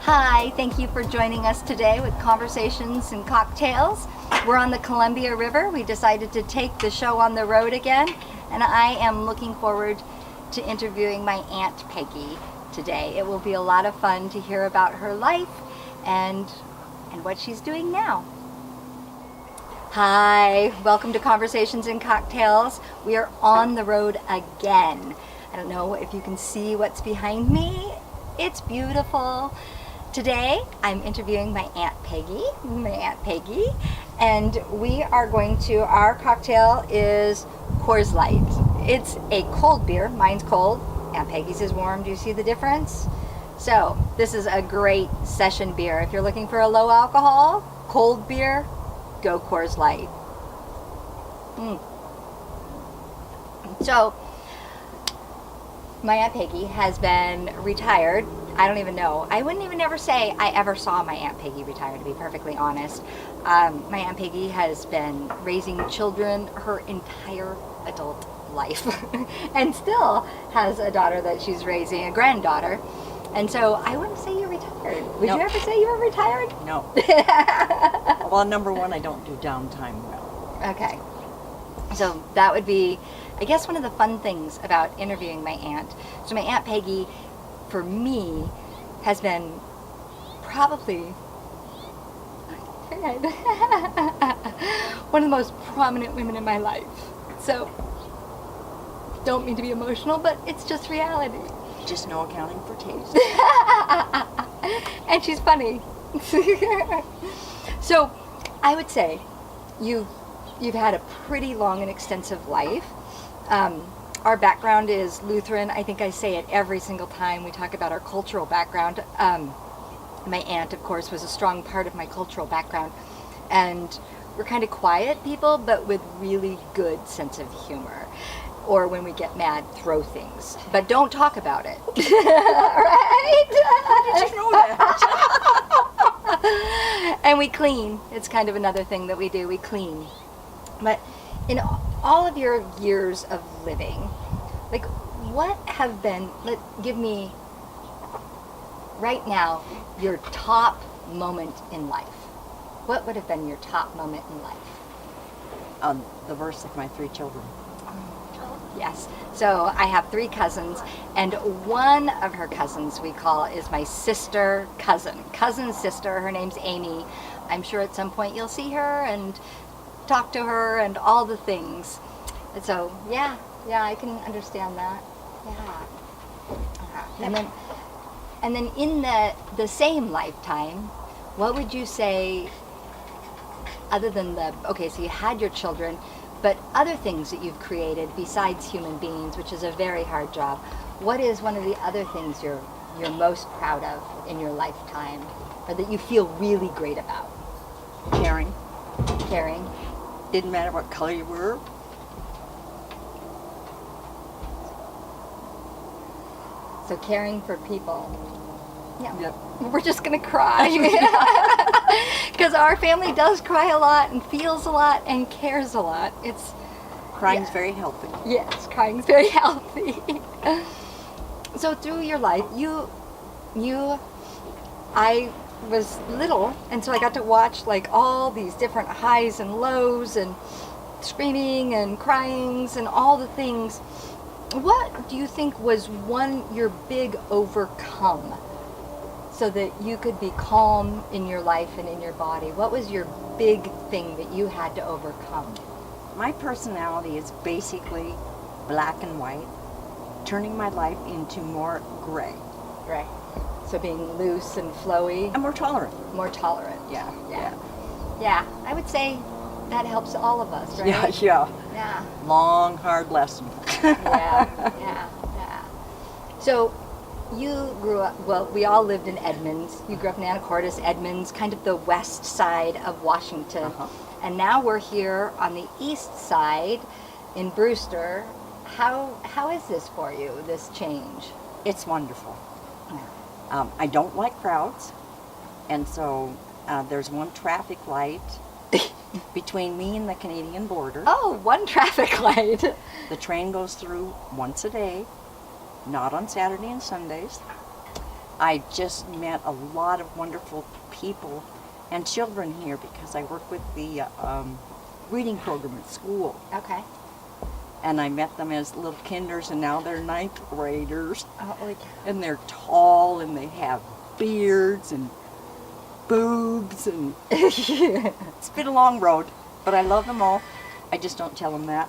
Hi, thank you for joining us today with Conversations and Cocktails. We're on the Columbia River. We decided to take the show on the road again, and I am looking forward to interviewing my Aunt Peggy today. It will be a lot of fun to hear about her life and what she's doing now. Hi, welcome to Conversations and Cocktails. We are on the road again. I don't know if you can see what's behind me. It's beautiful. Today, I'm interviewing my Aunt Peggy, and we are going to, our cocktail is Coors Light. It's a cold beer. Mine's cold. Aunt Peggy's is warm. Do you see the difference? So, this is a great session beer. If you're looking for a low alcohol, cold beer, go Coors Light. So, my Aunt Peggy has been retired. I don't even know. I wouldn't even ever say I ever saw my Aunt Peggy retire, to be perfectly honest. My Aunt Peggy has been raising children her entire adult life and still has a daughter that she's raising, a granddaughter. And so I wouldn't say you're retired. Would you ever say you were retired? No. Well, number one, I don't do downtime well. Okay. So that would be, I guess, one of the fun things about interviewing my aunt. So my Aunt Peggy, for me, has been probably one of the most prominent women in my life. So, don't mean to be emotional, but it's just reality. Just no accounting for taste. And she's funny. So, I would say you've had a pretty long and extensive life. Our background is Lutheran. I think I say it every single time we talk about our cultural background. My aunt, of course, was a strong part of my cultural background. And we're kind of quiet people, but with really good sense of humor. Or when we get mad, throw things. But don't talk about it. Right? How did you know that? And we clean. It's kind of another thing that we do. We clean. But in all of your years of living, like, what have been, give me right now your top moment in life. What would have been your top moment in life? The births of my 3 children. Yes. So I have 3 cousins, and one of her cousins we call is my sister cousin sister. Her name's Amy. I'm sure at some point you'll see her and talk to her and all the things. And so yeah, I can understand that. Yeah. And then in the same lifetime, what would you say, other than so you had your children, but other things that you've created besides human beings, which is a very hard job, what is one of the other things you're most proud of in your lifetime, or that you feel really great about? Caring. Caring. Didn't matter what color you were. So caring for people. Yeah. Yep. We're just going to cry. Because our family does cry a lot and feels a lot and cares a lot. Crying's very healthy. Yes, crying's very healthy. So through your life, I was little, and so I got to watch like all these different highs and lows and screaming and cryings and all the things. What do you think was your big overcome so that you could be calm in your life and in your body? What was your big thing that you had to overcome? My personality is basically black and white, turning my life into more gray. Right. So being loose and flowy. And more tolerant. More tolerant. Yeah. Yeah, I would say that helps all of us, right? Yeah. Long, hard lesson. Yeah. So you grew up, well, we all lived in Edmonds. You grew up in Anacortes, Edmonds, kind of the west side of Washington. Uh-huh. And now we're here on the east side in Brewster. How is this for you, this change? It's wonderful. I don't like crowds, and so there's one traffic light between me and the Canadian border. Oh, one traffic light. The train goes through once a day, not on Saturday and Sundays. I just met a lot of wonderful people and children here because I work with the reading program at school. Okay. And I met them as little kinders, and now they're ninth graders. Oh, okay. And they're tall, and they have beards and boobs, and it's been a long road, but I love them all. I just don't tell them that.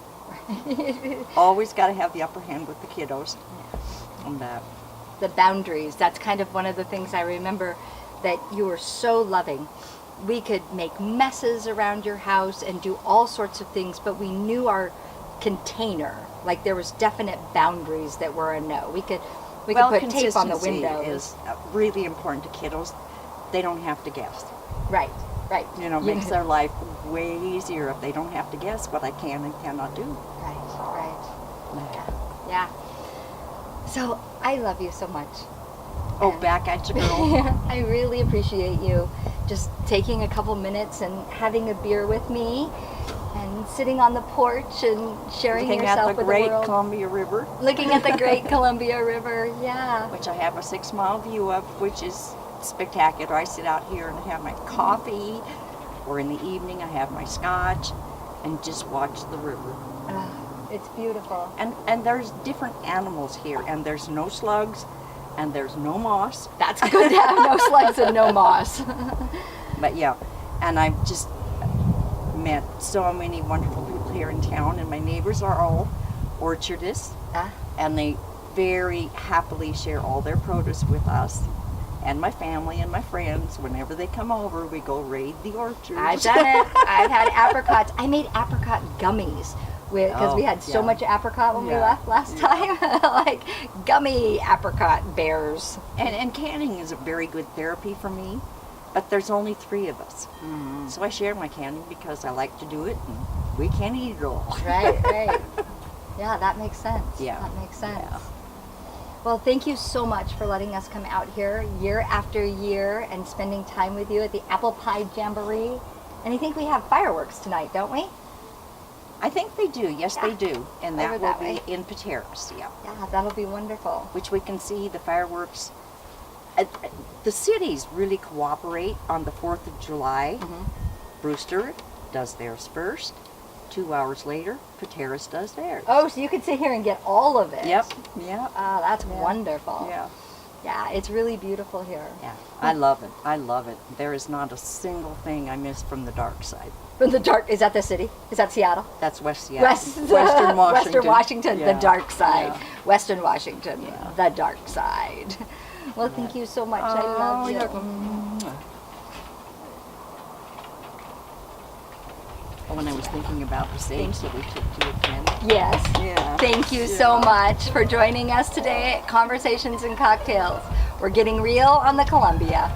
Always got to have the upper hand with the kiddos. On that. The boundaries, that's kind of one of the things I remember, that you were so loving. We could make messes around your house and do all sorts of things, but we knew our container. Like there was definite boundaries that were a no. We could put tape on the consistency windows. is really important to kiddos. They don't have to guess. Right. You know, makes their life way easier if they don't have to guess what I can and cannot do. Right. Yeah. So I love you so much. Oh, And back at you, girl. I really appreciate you just taking a couple minutes and having a beer with me and sitting on the porch and sharing Looking yourself at the with great the world. Columbia River, Looking at the great Columbia River, yeah. which I have a 6-mile view of, which is spectacular. I sit out here and have my coffee, or in the evening I have my scotch, and just watch the river. It's beautiful. And there's different animals here, and there's no slugs, and there's no moss. That's good to have no slugs and no moss. But yeah, and I've just met so many wonderful people here in town, and my neighbors are all orchardists, and they very happily share all their produce with us and my family and my friends. Whenever they come over, we go raid the orchards. I've done it. I've had apricots. I made apricot gummies because we had so much apricot when we left last time. Like gummy apricot bears. And canning is a very good therapy for me, but there's only 3 of us. So I share my canning because I like to do it, and we can't eat it all. Right. Yeah, that makes sense. Yeah. That makes sense. Yeah. Well, thank you so much for letting us come out here year after year and spending time with you at the Apple Pie Jamboree. And I think we have fireworks tonight, don't we? I think they do. Yes, they do. And that Over will that be way. in Pateros, yeah. Yeah, that'll be wonderful. Which we can see the fireworks. The cities really cooperate on the 4th of July. Brewster does theirs first. 2 hours later, Pateros does theirs. Oh, so you could sit here and get all of it. Yep. Oh, that's wonderful. Yeah. Yeah, it's really beautiful here. Yeah. I love it. I love it. There is not a single thing I miss from the dark side. From the dark, is that the city? Is that Seattle? That's West Seattle. Western Washington. Western Washington, Yeah. the dark side. Yeah. Western Washington, Yeah. the dark side. Well, thank you so much. I love you. When I was thinking about the sage that we took to attend. Yes. Yeah. Thank you so much for joining us today at Conversations and Cocktails. We're getting real on the Columbia.